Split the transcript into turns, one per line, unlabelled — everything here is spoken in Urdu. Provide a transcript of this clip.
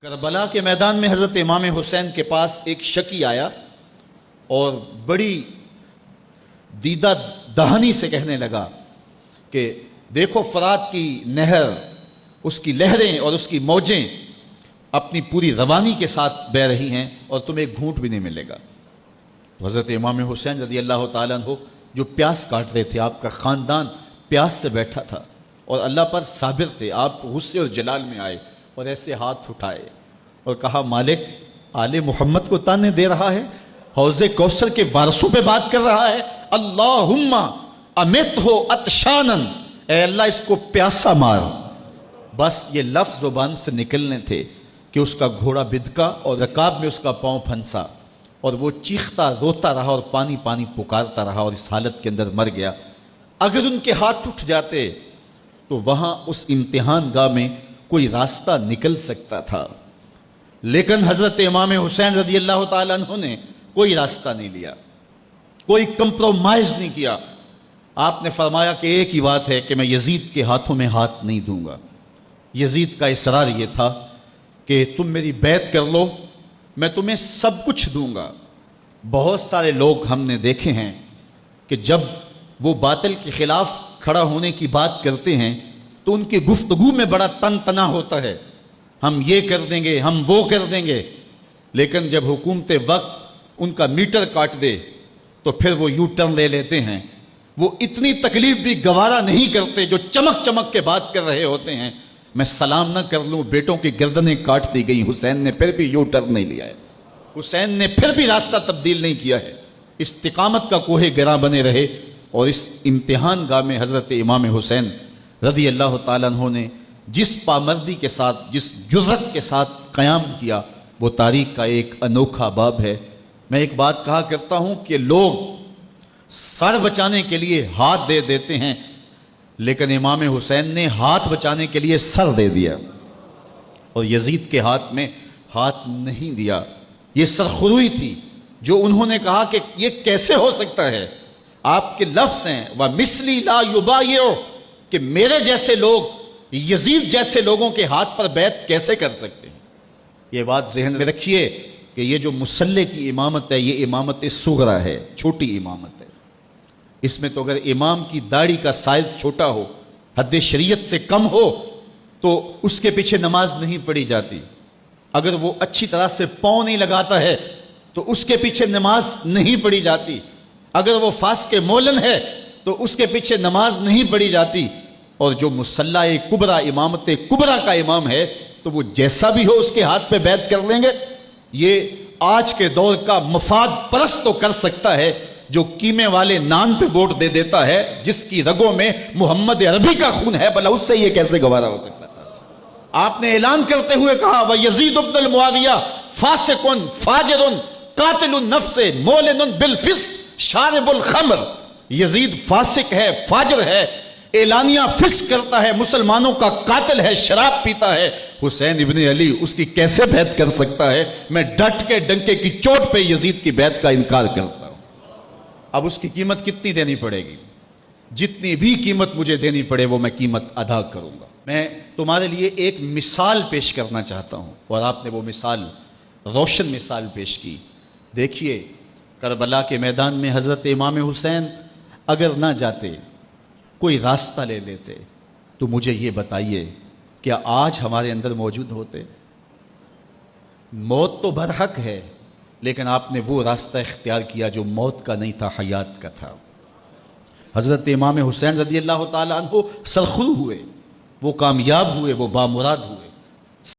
کربلا کے میدان میں حضرت امام حسین کے پاس ایک شکی آیا اور بڑی دیدہ دہانی سے کہنے لگا کہ دیکھو فرات کی نہر، اس کی لہریں اور اس کی موجیں اپنی پوری روانی کے ساتھ بہہ رہی ہیں اور تمہیں ایک گھونٹ بھی نہیں ملے گا۔ تو حضرت امام حسین رضی اللہ تعالیٰ عنہ جو پیاس کاٹ رہے تھے، آپ کا خاندان پیاس سے بیٹھا تھا اور اللہ پر صابر تھے، آپ غصے اور جلال میں آئے اور ایسے ہاتھ اٹھائے اور کہا مالک آل محمد کو تانے دے رہا ہے، حوض کوثر کے وارثوں پہ بات کر رہا ہے، اللہم امیتہ عطشانن، اے اللہ اس کو پیاسا مار۔ بس یہ لفظ زبان سے نکلنے تھے کہ اس کا گھوڑا بدکا اور رکاب میں اس کا پاؤں پھنسا اور وہ چیختا روتا رہا اور پانی پانی پکارتا رہا اور اس حالت کے اندر مر گیا۔ اگر ان کے ہاتھ اٹھ جاتے تو وہاں اس امتحان گاہ میں کوئی راستہ نکل سکتا تھا، لیکن حضرت امام حسین رضی اللہ تعالیٰ عنہ نے کوئی راستہ نہیں لیا، کوئی کمپرومائز نہیں کیا۔ آپ نے فرمایا کہ ایک ہی بات ہے کہ میں یزید کے ہاتھوں میں ہاتھ نہیں دوں گا۔ یزید کا اصرار یہ تھا کہ تم میری بیعت کر لو، میں تمہیں سب کچھ دوں گا۔ بہت سارے لوگ ہم نے دیکھے ہیں کہ جب وہ باطل کے خلاف کھڑا ہونے کی بات کرتے ہیں تو ان کی گفتگو میں بڑا تن تنا ہوتا ہے، ہم یہ کر دیں گے، ہم وہ کر دیں گے، لیکن جب حکومت وقت ان کا میٹر کاٹ دے تو پھر وہ یو ٹرن لے لیتے ہیں۔ وہ اتنی تکلیف بھی گوارا نہیں کرتے جو چمک چمک کے بات کر رہے ہوتے ہیں۔ میں سلام نہ کر لوں، بیٹوں کی گردنیں کاٹ دی گئی، حسین نے پھر بھی یو ٹرن نہیں لیا ہے، حسین نے پھر بھی راستہ تبدیل نہیں کیا ہے۔ استقامت کا کوہ گراں بنے رہے اور اس امتحان گاہ میں حضرت امام حسین رضی اللہ تعالیٰ عنہ نے جس پامردی کے ساتھ، جس جرأت کے ساتھ قیام کیا، وہ تاریخ کا ایک انوکھا باب ہے۔ میں ایک بات کہا کرتا ہوں کہ لوگ سر بچانے کے لیے ہاتھ دے دیتے ہیں، لیکن امام حسین نے ہاتھ بچانے کے لیے سر دے دیا اور یزید کے ہاتھ میں ہاتھ نہیں دیا۔ یہ سرخروئی تھی جو انہوں نے کہا کہ یہ کیسے ہو سکتا ہے۔ آپ کے لفظ ہیں وَمِثْلِي لَا يُبَايِعُ، کہ میرے جیسے لوگ یزید جیسے لوگوں کے ہاتھ پر بیعت کیسے کر سکتے ہیں۔ یہ بات ذہن میں رکھیے کہ یہ جو مسلح کی امامت ہے یہ امامت صغرا ہے، چھوٹی امامت ہے۔ اس میں تو اگر امام کی داڑھی کا سائز چھوٹا ہو، حد شریعت سے کم ہو، تو اس کے پیچھے نماز نہیں پڑھی جاتی۔ اگر وہ اچھی طرح سے پاؤں نہیں لگاتا ہے تو اس کے پیچھے نماز نہیں پڑھی جاتی۔ اگر وہ فاسق مولن ہے تو اس کے پیچھے نماز نہیں پڑھی جاتی۔ اور جو مسلح کبرا، امامت کبرا کا امام ہے تو وہ جیسا بھی ہو اس کے ہاتھ پہ بیعت کر لیں گے۔ یہ آج کے دور کا مفاد پرست تو کر سکتا ہے جو قیمے والے نان پہ ووٹ دے دیتا ہے، جس کی رگوں میں محمد عربی کا خون ہے، بھلا اس سے یہ کیسے گوارا ہو سکتا تھا۔ آپ نے اعلان کرتے ہوئے کہا وَيَزِيدُ بْنُ الْمُعَاوِيَةَ فَاسِقٌ فَاجِرٌ قَاتِلُ النَّفْسِ مُعْلِنٌ بِالْفِسْقِ شَارِبُ الْخَمْرِ، یزید فاسق ہے، فاجر ہے، اعلانیہ فسق کرتا ہے، مسلمانوں کا قاتل ہے، شراب پیتا ہے۔ حسین ابن علی اس کی کیسے بیعت کر سکتا ہے؟ میں ڈٹ کے ڈنکے کی چوٹ پہ یزید کی بیعت کا انکار کرتا ہوں۔ اب اس کی قیمت کتنی دینی پڑے گی؟ جتنی بھی قیمت مجھے دینی پڑے وہ میں قیمت ادا کروں گا۔ میں تمہارے لیے ایک مثال پیش کرنا چاہتا ہوں، اور آپ نے وہ مثال، روشن مثال پیش کی۔ دیکھیے کربلا کے میدان میں حضرت امام حسین اگر نہ جاتے، کوئی راستہ لے لیتے، تو مجھے یہ بتائیے کیا آج ہمارے اندر موجود ہوتے؟ موت تو برحق ہے، لیکن آپ نے وہ راستہ اختیار کیا جو موت کا نہیں تھا، حیات کا تھا۔ حضرت امام حسین رضی اللہ تعالیٰ عنہ سرخرو ہوئے، وہ کامیاب ہوئے، وہ بامراد ہوئے۔